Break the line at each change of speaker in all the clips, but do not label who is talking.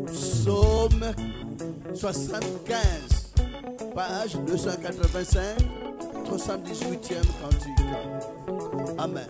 Psaume 75, page 285, 78e cantique. Amen.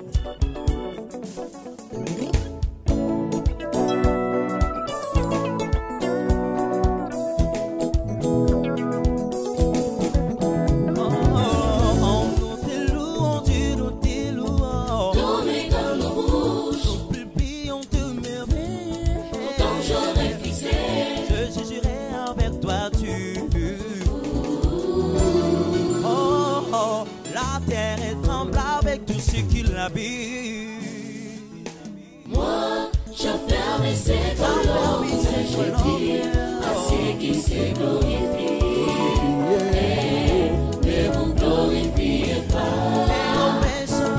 Moi, je ferme ses colonnes, je dis à ceux qui se glorifient. Mais vous glorifiez pas.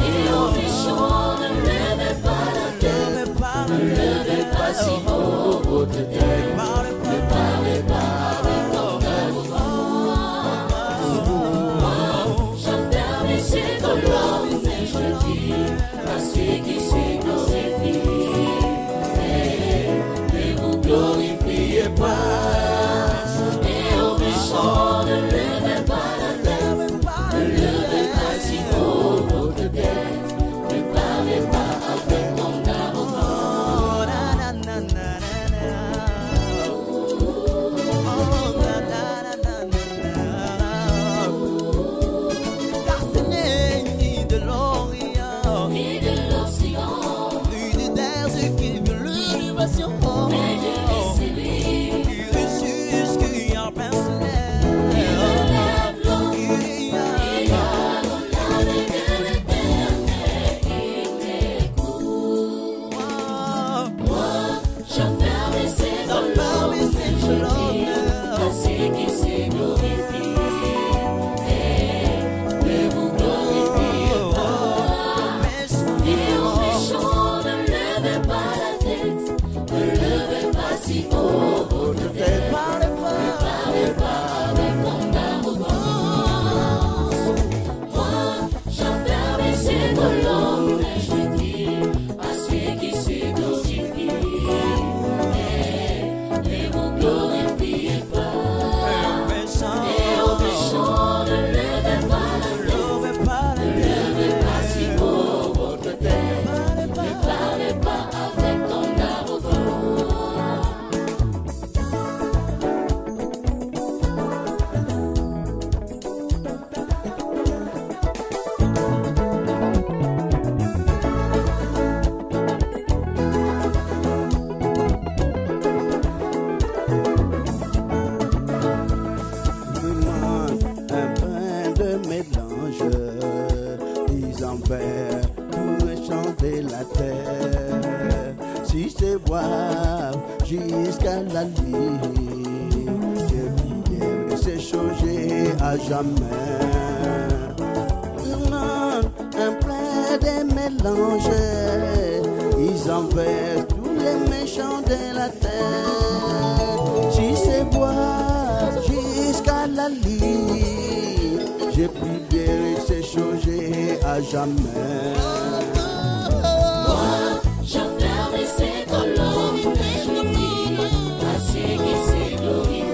Et aux méchants, ne levez pas la tête. Ne levez pas si haut votre tête. Ne parlez pas avec ton arrogance. Moi, je ferme ses colonnes, je dis à ceux qui se glorifient. Mais vous glorifiez pas. Et aux méchants, ne levez pas la tête. Ne levez pas si haut votre tête. Ne parlez pas avec ton arrogance.
Car ce n'est ni de l'Orient,
Ni de l'océan,
ni de terre, ce qui veut l'élévation.
mais de celui
Qui ressuscite, qui a pincé.
qui relève l'homme. Il a l'honneur de l'éternel, il m'écoute. Moi, j'enferme ses colonnes, je dis à ceux qui se glorifient. Mais vous glorifiez pas. Et aux méchants, ne levez pas la tête. Ne levez pas si haut votre tête. Ne parlez pas avec ton arrogance. Moi, j'enferme ces colonnes et je dis à ceux qui se glorifient. Mais vous glorifiez pas. Et aux méchants, ne levez pas la tête. Ne levez pas si haut votre tête. Ne parlez pas avec ton arrogance.
Demande un pain de mélange, ils envers tous les champs de la terre. Si c'est boire jusqu'à la nuit, je prière que c'est changé à jamais. Demande un plein de mélange, ils envers tous les méchants de la terre. Si c'est boire jusqu'à la nuit, j'ai prié et c'est changé à jamais.
Moi, j'enferme ces colonnes et je dis à ceux qui se glorifient.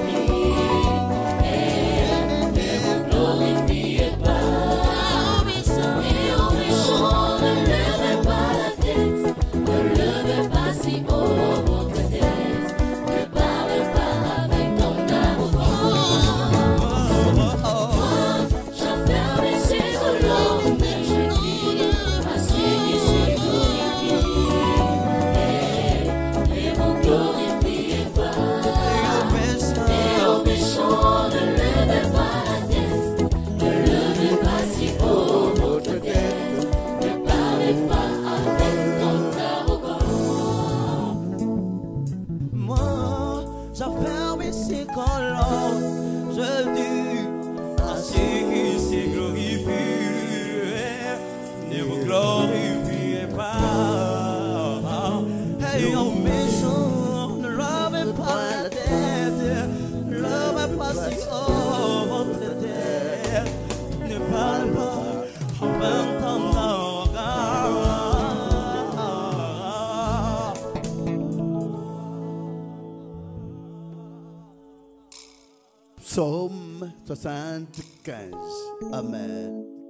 Mais vous glorifiez pas. Et aux méchants, ne levez pas la tête. Ne levez pas si haut votre tête. Ne parlez pas avec ton arrogance. Moi, j'enferme ces colonnes et je dis à ceux
Psaume 75. Amen.